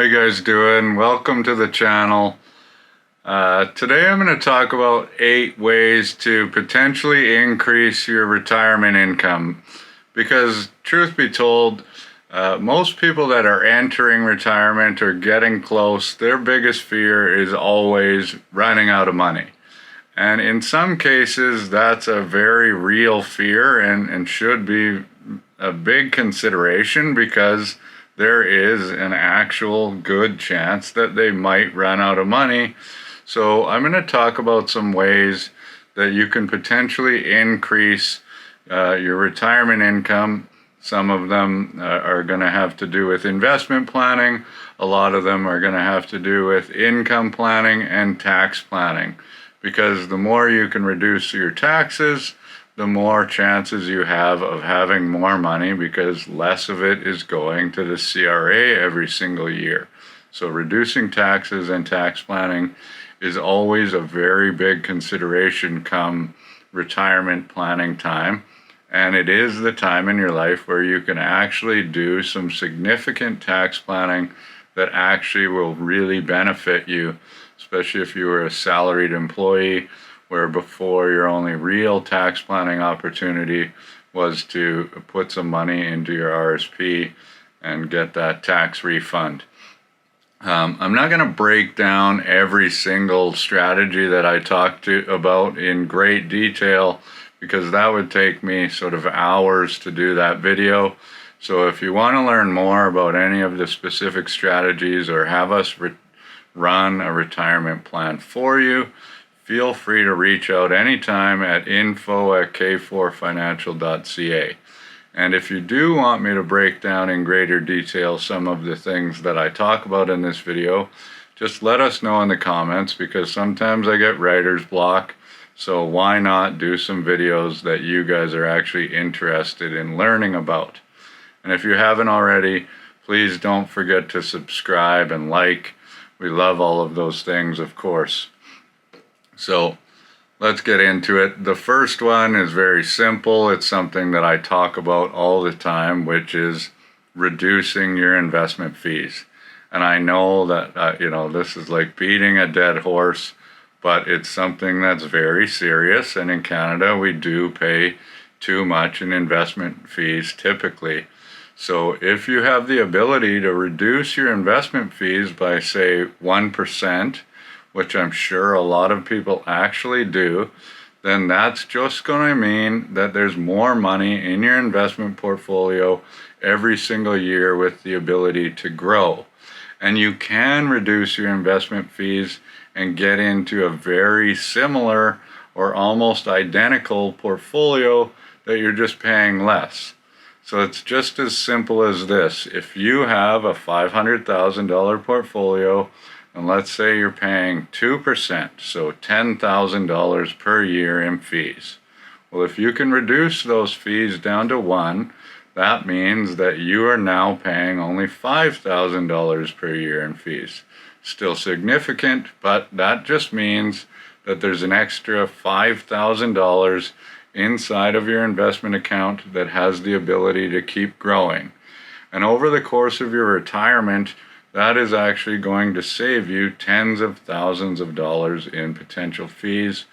you guys doing? Welcome to the channel. Today I'm going to talk about 8 ways to potentially increase your retirement income, because truth be told, most people that are entering retirement or getting close, their biggest fear is always running out of money. And in some cases that's a very real fear and should be a big consideration, because there is an actual good chance that they might run out of money. So I'm going to talk about some ways that you can potentially increase your retirement income. Some of them are going to have to do with investment planning. A lot of them are going to have to do with income planning and tax planning, because the more you can reduce your taxes, the more chances you have of having more money, because less of it is going to the CRA every single year. So reducing taxes and tax planning is always a very big consideration come retirement planning time. And it is the time in your life where you can actually do some significant tax planning that actually will really benefit you, especially if you were a salaried employee, where before your only real tax planning opportunity was to put some money into your RSP and get that tax refund. I'm not going to break down every single strategy that I talked about in great detail, because that would take me sort of hours to do that video. So if you want to learn more about any of the specific strategies or have us run a retirement plan for you, feel free to reach out anytime at info@k4financial.ca. And if you do want me to break down in greater detail some of the things that I talk about in this video, just let us know in the comments, because sometimes I get writer's block. So why not do some videos that you guys are actually interested in learning about? And if you haven't already, please don't forget to subscribe and like. We love all of those things, of course. So let's get into it. The first one is very simple. It's something that I talk about all the time, which is reducing your investment fees. And I know that, this is like beating a dead horse, but it's something that's very serious. And in Canada, we do pay too much in investment fees typically. So if you have the ability to reduce your investment fees by, say, 1%, which I'm sure a lot of people actually do, then that's just going to mean that there's more money in your investment portfolio every single year with the ability to grow. And you can reduce your investment fees and get into a very similar or almost identical portfolio that you're just paying less. So it's just as simple as this. If you have a $500,000 portfolio, and let's say you're paying 2%, so $10,000 per year in fees. Well, if you can reduce those fees down to 1, that means that you are now paying only $5,000 per year in fees. Still significant, but that just means that there's an extra $5,000 inside of your investment account that has the ability to keep growing. And over the course of your retirement, that is actually going to save you tens of thousands of dollars in potential fees,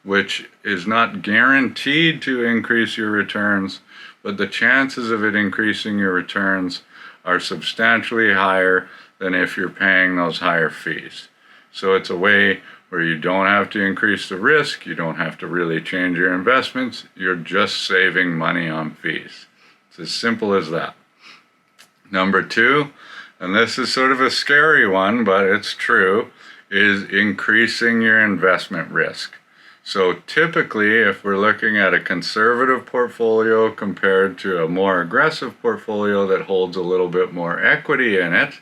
which is not guaranteed to increase your returns, but the chances of it increasing your returns are substantially higher than if you're paying those higher fees. So it's a way where you don't have to increase the risk, you don't have to really change your investments, you're just saving money on fees. It's as simple as that. Number 2, and this is sort of a scary one, but it's true, is increasing your investment risk. So typically, if we're looking at a conservative portfolio compared to a more aggressive portfolio that holds a little bit more equity in it,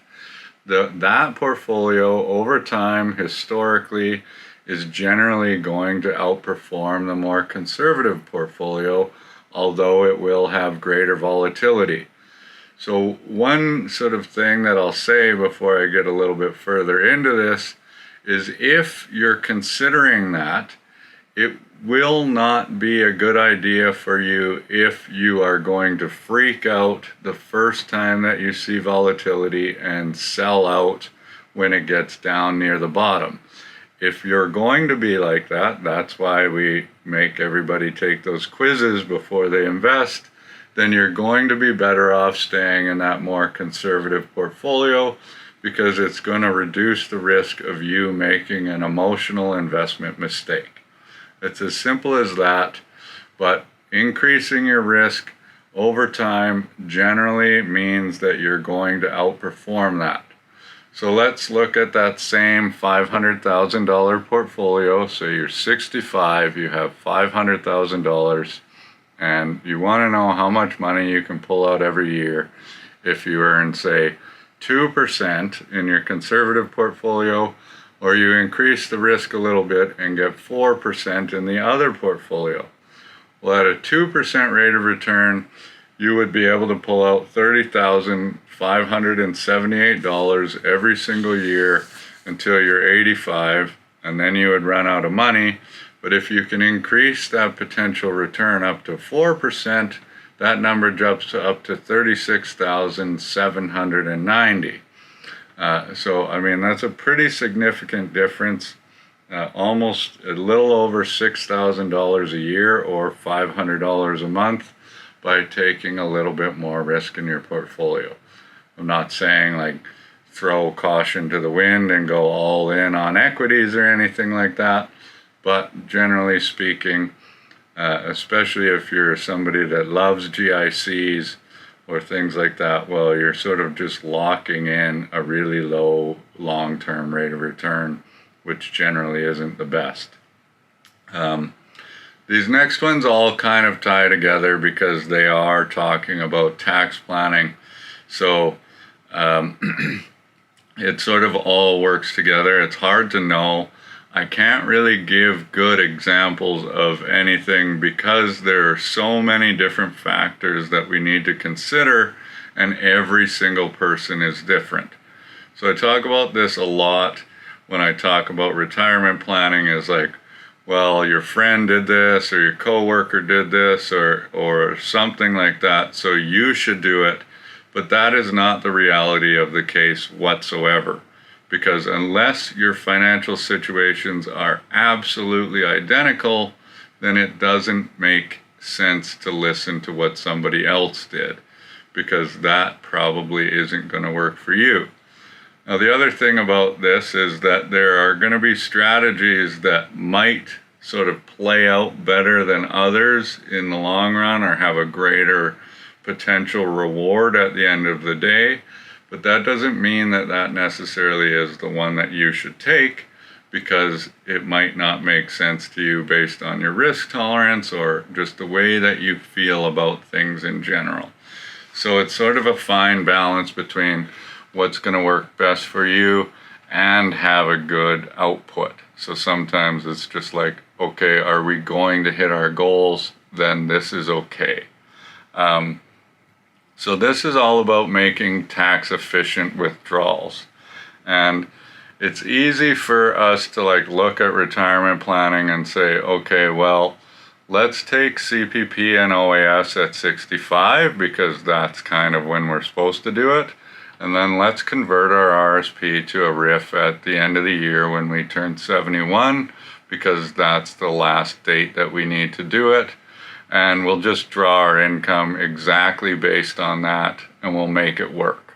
that portfolio over time, historically, is generally going to outperform the more conservative portfolio, although it will have greater volatility. So one sort of thing that I'll say before I get a little bit further into this is, if you're considering that, it will not be a good idea for you if you are going to freak out the first time that you see volatility and sell out when it gets down near the bottom. If you're going to be like that, that's why we make everybody take those quizzes before they invest, then you're going to be better off staying in that more conservative portfolio, because it's going to reduce the risk of you making an emotional investment mistake. It's as simple as that, but increasing your risk over time generally means that you're going to outperform that. So let's look at that same $500,000 portfolio. So you're 65, you have $500,000, and you want to know how much money you can pull out every year if you earn, say, 2% in your conservative portfolio, or you increase the risk a little bit and get 4% in the other portfolio. Well, at a 2% rate of return, you would be able to pull out $30,578 every single year until you're 85, and then you would run out of money. But if you can increase that potential return up to 4%, that number jumps up to $36,790. So, I mean, that's a pretty significant difference, almost a little over $6,000 a year or $500 a month by taking a little bit more risk in your portfolio. I'm not saying like throw caution to the wind and go all in on equities or anything like that, but generally speaking, especially if you're somebody that loves GICs or things like that, well, you're sort of just locking in a really low long-term rate of return, which generally isn't the best. These next ones all kind of tie together because they are talking about tax planning. So it sort of all works together. It's hard to know. I can't really give good examples of anything because there are so many different factors that we need to consider, and every single person is different. So I talk about this a lot when I talk about retirement planning, is like, well, your friend did this, or your coworker did this, or something like that, so you should do it. But that is not the reality of the case whatsoever. Because unless your financial situations are absolutely identical, then it doesn't make sense to listen to what somebody else did, because that probably isn't going to work for you. Now, the other thing about this is that there are going to be strategies that might sort of play out better than others in the long run, or have a greater potential reward at the end of the day. But that doesn't mean that that necessarily is the one that you should take, because it might not make sense to you based on your risk tolerance or just the way that you feel about things in general. So it's sort of a fine balance between what's going to work best for you and have a good output. So sometimes it's just like, okay, are we going to hit our goals? Then this is okay. So this is all about making tax efficient withdrawals. And it's easy for us to like look at retirement planning and say, okay, well, let's take CPP and OAS at 65 because that's kind of when we're supposed to do it. And then let's convert our RSP to a RIF at the end of the year when we turn 71, because that's the last date that we need to do it. And we'll just draw our income exactly based on that, and we'll make it work.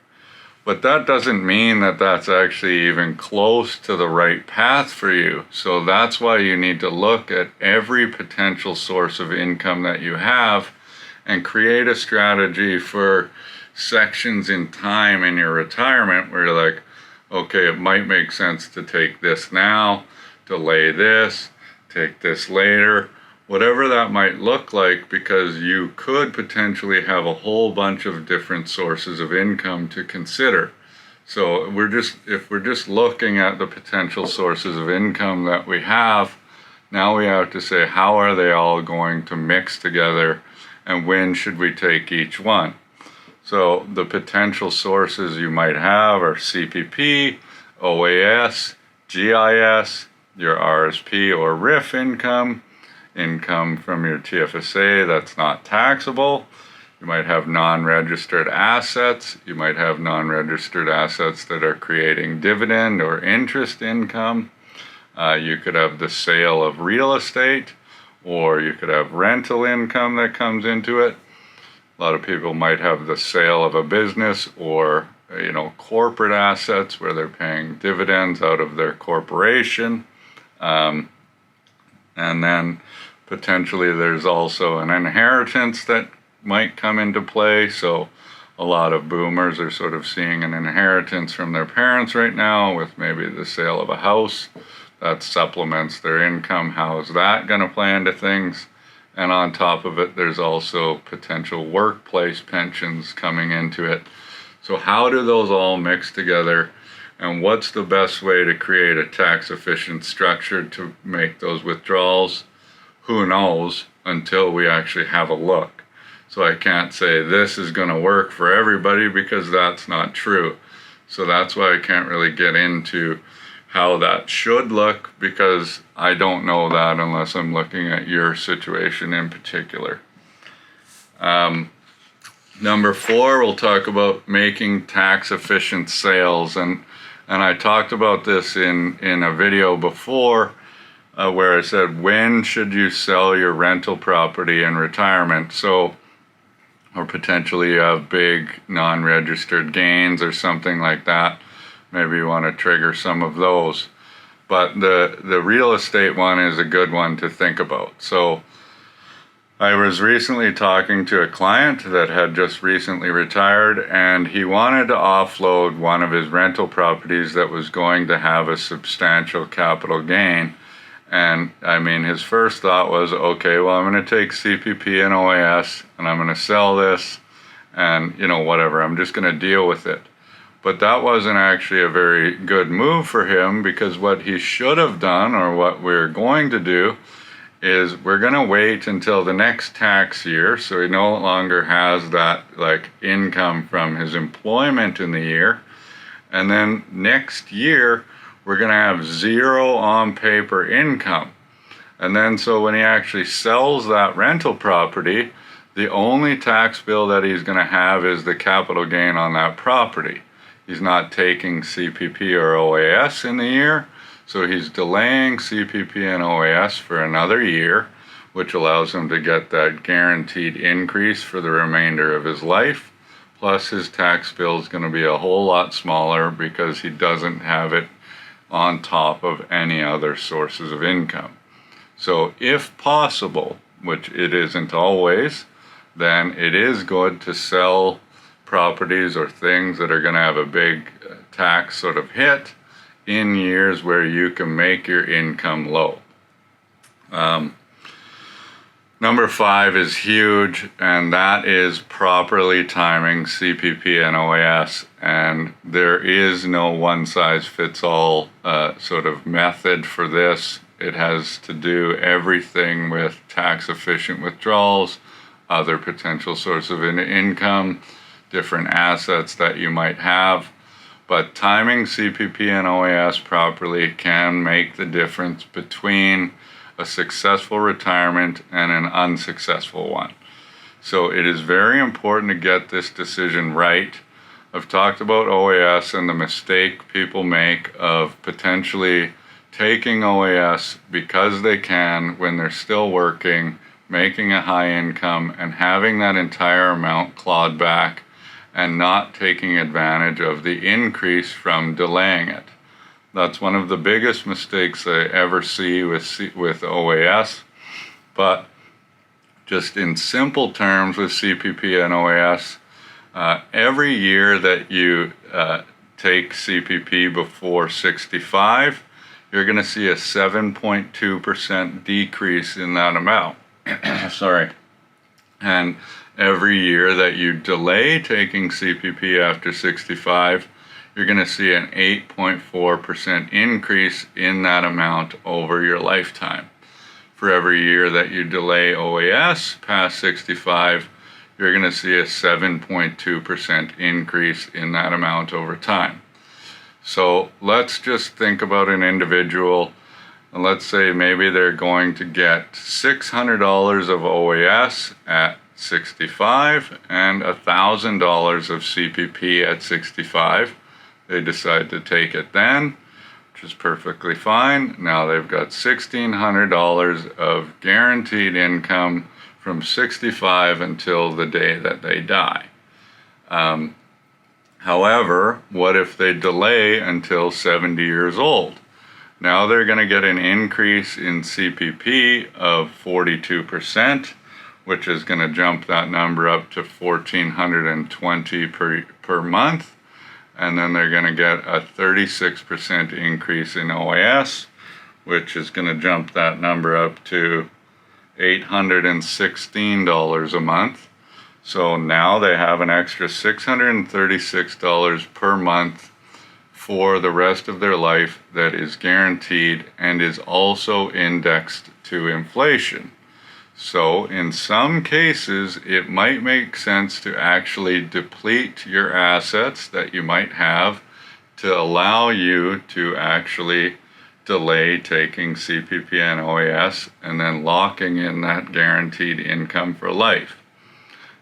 But that doesn't mean that that's actually even close to the right path for you. So that's why you need to look at every potential source of income that you have and create a strategy for sections in time in your retirement where you're like, okay, it might make sense to take this now, delay this, take this later, whatever that might look like, because you could potentially have a whole bunch of different sources of income to consider. So if we're just looking at the potential sources of income that we have, now we have to say, how are they all going to mix together, and when should we take each one? So the potential sources you might have are CPP, OAS, GIS, your RSP or RIF income, income from your TFSA that's not taxable. You might have non-registered assets. You might have non-registered assets that are creating dividend or interest income. You could have the sale of real estate, or you could have rental income that comes into it. A lot of people might have the sale of a business or, corporate assets where they're paying dividends out of their corporation. And then potentially there's also an inheritance that might come into play. So a lot of boomers are sort of seeing an inheritance from their parents right now with maybe the sale of a house that supplements their income. How is that going to play into things? And on top of it, there's also potential workplace pensions coming into it. So how do those all mix together? And what's the best way to create a tax efficient structure to make those withdrawals? Who knows until we actually have a look. So I can't say this is going to work for everybody because that's not true. So that's why I can't really get into how that should look, because I don't know that unless I'm looking at your situation in particular. Number 4, we'll talk about making tax efficient sales. And I talked about this in a video before where I said, when should you sell your rental property in retirement? Or potentially you have big non-registered gains or something like that. Maybe you want to trigger some of those. But the real estate one is a good one to think about. So I was recently talking to a client that had just recently retired, and he wanted to offload one of his rental properties that was going to have a substantial capital gain. And I mean, his first thought was, okay, well, I'm going to take CPP and OAS and I'm going to sell this and, whatever, I'm just going to deal with it. But that wasn't actually a very good move for him, because what he should have done, or what we're going to do, is we're going to wait until the next tax year. So he no longer has that income from his employment in the year. And then next year, we're going to have zero on paper income. And then so when he actually sells that rental property, the only tax bill that he's going to have is the capital gain on that property. He's not taking CPP or OAS in the year, so he's delaying CPP and OAS for another year, which allows him to get that guaranteed increase for the remainder of his life. Plus his tax bill is going to be a whole lot smaller because he doesn't have it on top of any other sources of income. So if possible, which it isn't always, then it is good to sell properties or things that are going to have a big tax sort of hit in years where you can make your income low. Number 5 is huge, and that is properly timing CPP and OAS. And there is no one-size-fits-all sort of method for this. It has to do everything with tax-efficient withdrawals, other potential sources of income, different assets that you might have. But timing CPP and OAS properly can make the difference between a successful retirement and an unsuccessful one. So it is very important to get this decision right. I've talked about OAS and the mistake people make of potentially taking OAS because they can when they're still working, making a high income, and having that entire amount clawed back and not taking advantage of the increase from delaying it. That's one of the biggest mistakes I ever see with OAS. But just in simple terms with CPP and OAS, every year that you take CPP before 65, you're going to see a 7.2% decrease in that amount. Sorry. And every year that you delay taking CPP after 65, you're going to see an 8.4% increase in that amount over your lifetime. For every year that you delay OAS past 65, you're going to see a 7.2% increase in that amount over time. So let's just think about an individual. And let's say maybe they're going to get $600 of OAS at 65 and $1,000 of CPP at 65. They decide to take it then, which is perfectly fine. Now they've got $1,600 of guaranteed income from 65 until the day that they die. However, what if they delay until 70 years old? Now they're going to get an increase in CPP of 42%, which is going to jump that number up to $1,420 per month. And then they're going to get a 36% increase in OAS, which is going to jump that number up to $816 a month. So now they have an extra $636 per month for the rest of their life that is guaranteed and is also indexed to inflation. So in some cases, it might make sense to actually deplete your assets that you might have to allow you to actually delay taking CPP and OAS and then locking in that guaranteed income for life.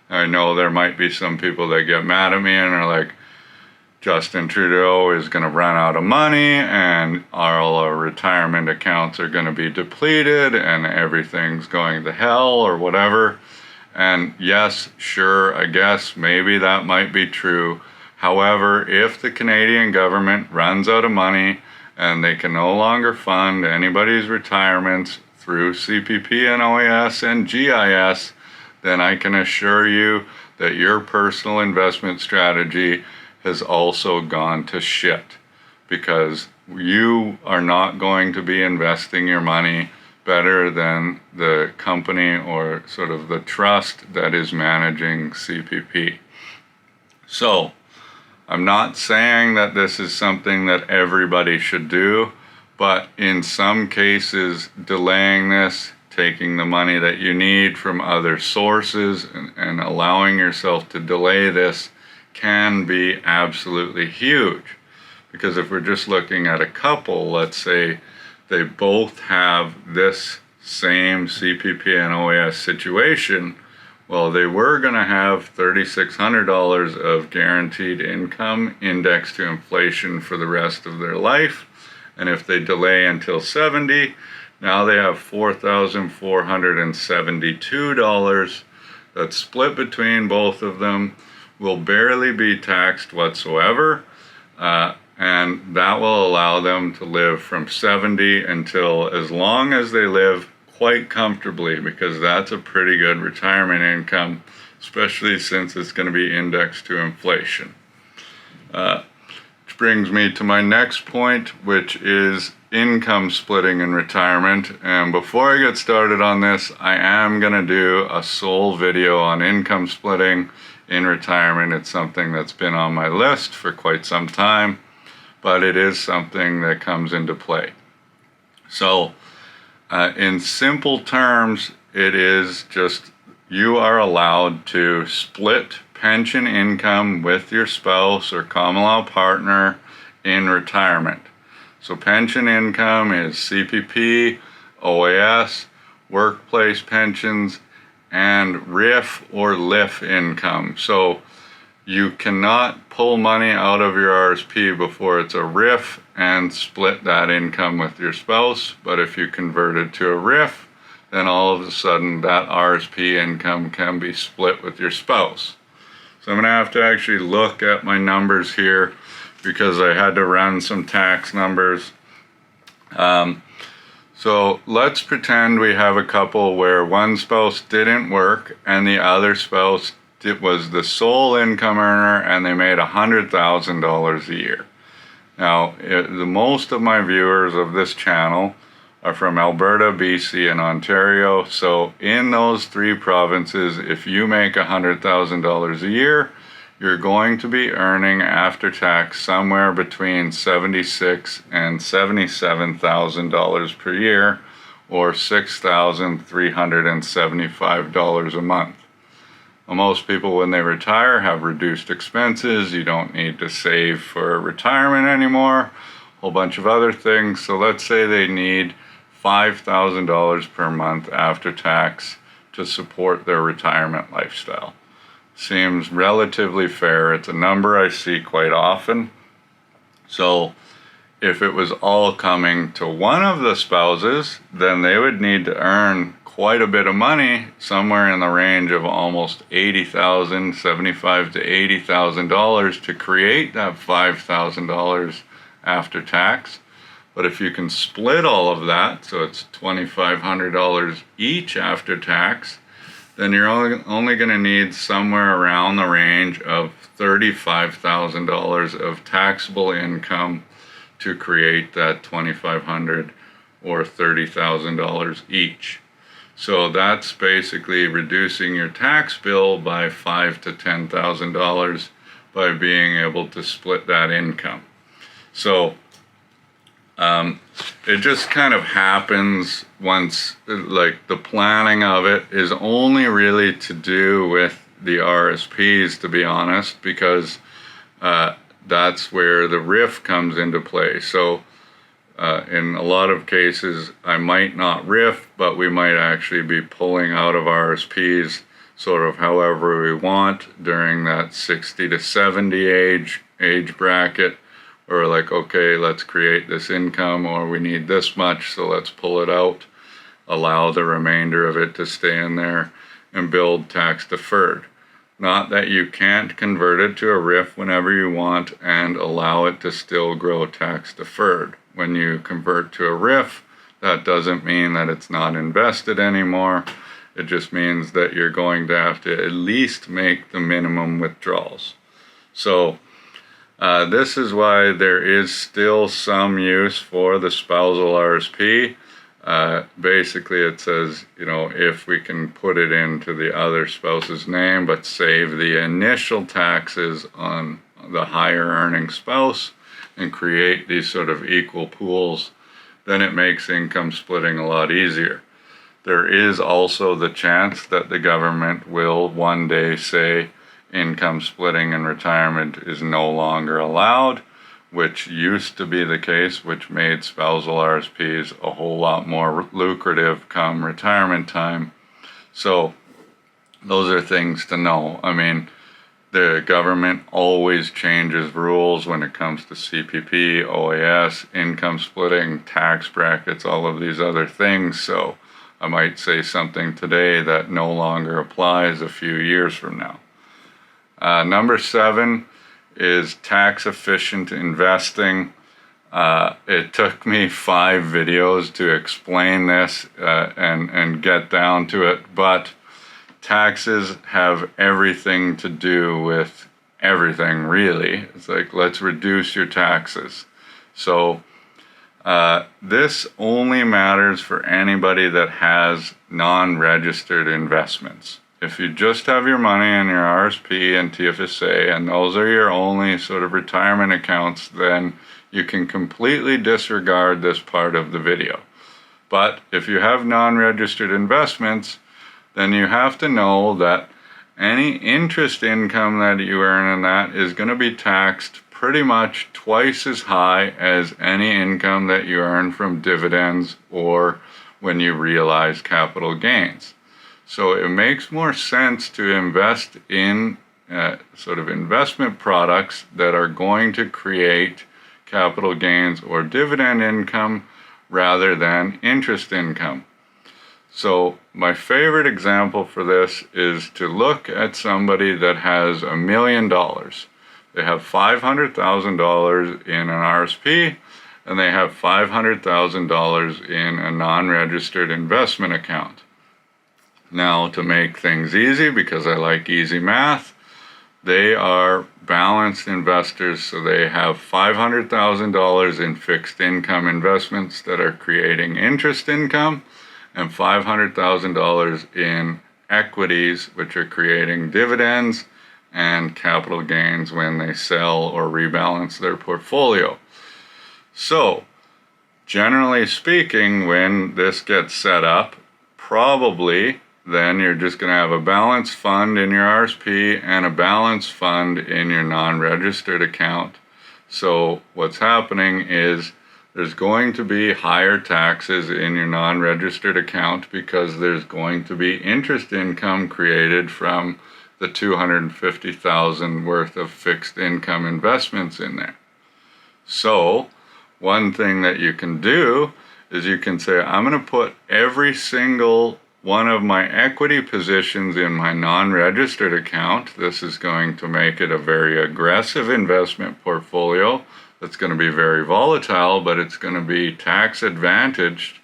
I know there might be some people that get mad at me and are like, Justin Trudeau is going to run out of money and all our retirement accounts are going to be depleted and everything's going to hell or whatever. And yes, sure, I guess maybe that might be true. However, if the Canadian government runs out of money and they can no longer fund anybody's retirements through CPP and OAS and GIS, then I can assure you that your personal investment strategy has also gone to shit, because you are not going to be investing your money better than the company or sort of the trust that is managing CPP. So I'm not saying that this is something that everybody should do, but in some cases, delaying this, taking the money that you need from other sources and allowing yourself to delay this can be absolutely huge. Because if we're just looking at a couple, let's say they both have this same CPP and OAS situation, well, they were going to have $3,600 of guaranteed income indexed to inflation for the rest of their life. And if they delay until 70, now they have $4,472 that's split between both of them, will barely be taxed whatsoever, and that will allow them to live from 70 until as long as they live quite comfortably, because that's a pretty good retirement income, especially since it's going to be indexed to inflation. Which brings me to my next point, which is income splitting in retirement. And before I get started on this, I am going to do a sole video on income splitting in retirement. It's something that's been on my list for quite some time, but it is something that comes into play. So in simple terms, it is just you are allowed to split pension income with your spouse or common law partner in retirement. So pension income is CPP, OAS, workplace pensions, and RIF or LIF income. So you cannot pull money out of your RSP before it's a RIF and split that income with your spouse. But if you convert it to a RIF, then all of a sudden that RSP income can be split with your spouse. So I'm going to have to actually look at my numbers here because I had to run some tax numbers. So let's pretend we have a couple where one spouse didn't work and the other spouse was the sole income earner and they made $100,000 a year. Now, the most of my viewers of this channel are from Alberta, BC, and Ontario. So in those three provinces, if you make $100,000 a year, you're going to be earning after tax somewhere between $76,000 and $77,000 per year, or $6,375 a month. Well, most people, when they retire, have reduced expenses. You don't need to save for retirement anymore, a whole bunch of other things. So let's say they need $5,000 per month after tax to support their retirement lifestyle. Seems relatively fair. It's a number I see quite often. So if it was all coming to one of the spouses, then they would need to earn quite a bit of money, somewhere in the range of almost $80,000, $75,000 to $80,000 to create that $5,000 after tax. But if you can split all of that, so it's $2,500 each after tax, then you're only going to need somewhere around the range of $35,000 of taxable income to create that $2,500 or $30,000 each. So that's basically reducing your tax bill by $5,000 to $10,000 by being able to split that income. So it just kind of happens once, like the planning of it is only really to do with the RSPs, to be honest, because that's where the RIF comes into play. So in a lot of cases, I might not RIF, but we might actually be pulling out of RSPs sort of however we want during that 60 to 70 age bracket. Or like, okay, let's create this income, or we need this much, so let's pull it out, allow the remainder of it to stay in there, and build tax deferred. Not that you can't convert it to a RIF whenever you want and allow it to still grow tax deferred. When you convert to a RIF, that doesn't mean that it's not invested anymore. It just means that you're going to have to at least make the minimum withdrawals. So this is why there is still some use for the spousal RSP. Basically it says, if we can put it into the other spouse's name but save the initial taxes on the higher earning spouse and create these sort of equal pools, then it makes income splitting a lot easier. There is also the chance that the government will one day say income splitting in retirement is no longer allowed, which used to be the case, which made spousal RSPs a whole lot more lucrative come retirement time. So those are things to know. I mean, the government always changes rules when it comes to CPP, OAS, income splitting, tax brackets, all of these other things. So I might say something today that no longer applies a few years from now. Number 7 is tax efficient investing. It took me 5 videos to explain this and get down to it, but taxes have everything to do with everything, really. It's like, let's reduce your taxes. So this only matters for anybody that has non-registered investments. If you just have your money in your RSP and TFSA, and those are your only sort of retirement accounts, then you can completely disregard this part of the video. But if you have non-registered investments, then you have to know that any interest income that you earn in that is going to be taxed pretty much twice as high as any income that you earn from dividends or when you realize capital gains. So it makes more sense to invest in sort of investment products that are going to create capital gains or dividend income rather than interest income. So my favorite example for this is to look at somebody that has $1 million. They have $500,000 in an RSP, and they have $500,000 in a non-registered investment account. Now, to make things easy, because I like easy math, they are balanced investors, so they have $500,000 in fixed income investments that are creating interest income, and $500,000 in equities, which are creating dividends and capital gains when they sell or rebalance their portfolio. So, generally speaking, when this gets set up, probably then you're just going to have a balanced fund in your RSP and a balanced fund in your non-registered account. So what's happening is There's going to be higher taxes in your non-registered account because there's going to be interest income created from the $250,000 worth of fixed income investments in there. So one thing that you can do is you can say, I'm going to put every single one of my equity positions in my non-registered account. This is going to make it a very aggressive investment portfolio that's going to be very volatile, but it's going to be tax advantaged.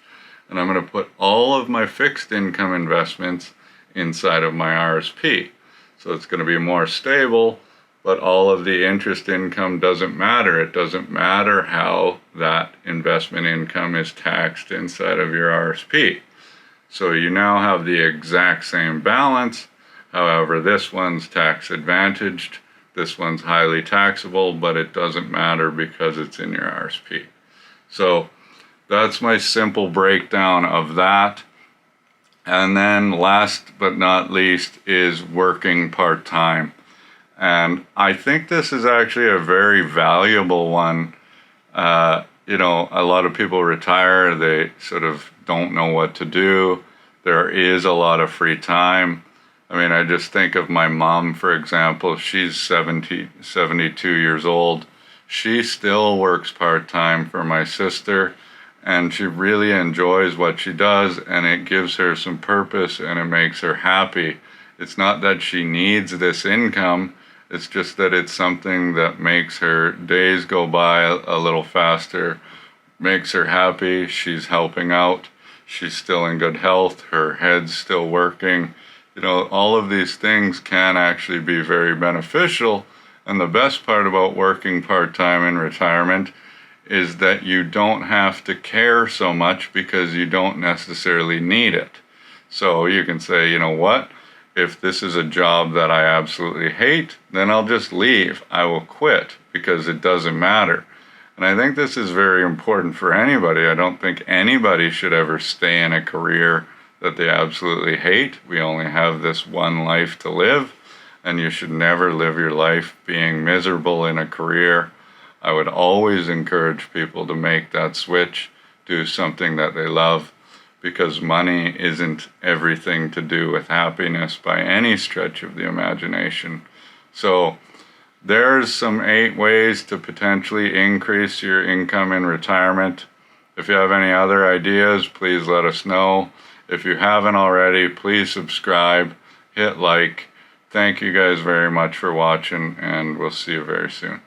And I'm going to put all of my fixed income investments inside of my RSP. So it's going to be more stable, but all of the interest income doesn't matter. It doesn't matter how that investment income is taxed inside of your RSP. So you now have the exact same balance. However, this one's tax advantaged, this one's highly taxable, but it doesn't matter because it's in your RSP. So that's my simple breakdown of that. And then last but not least is working part-time. And I think this is actually a very valuable one. You know, a lot of people retire, they sort of don't know what to do. There is a lot of free time. I mean, I just think of my mom, for example. She's 72 years old. She still works part-time for my sister, and she really enjoys what she does, and it gives her some purpose and it makes her happy. It's not that she needs this income. It's just that it's something that makes her days go by a little faster, makes her happy. She's helping out. She's still in good health. Her head's still working. You know, all of these things can actually be very beneficial. And the best part about working part-time in retirement is that you don't have to care so much because you don't necessarily need it. So you can say, you know what? If this is a job that I absolutely hate, then I'll just leave. I will quit because it doesn't matter. And I think this is very important for anybody. I don't think anybody should ever stay in a career that they absolutely hate. We only have this one life to live, and you should never live your life being miserable in a career. I would always encourage people to make that switch, do something that they love, because money isn't everything to do with happiness by any stretch of the imagination. So there's some 8 ways to potentially increase your income in retirement. If you have any other ideas, please let us know. If you haven't already, please subscribe, hit like. Thank you guys very much for watching, and we'll see you very soon.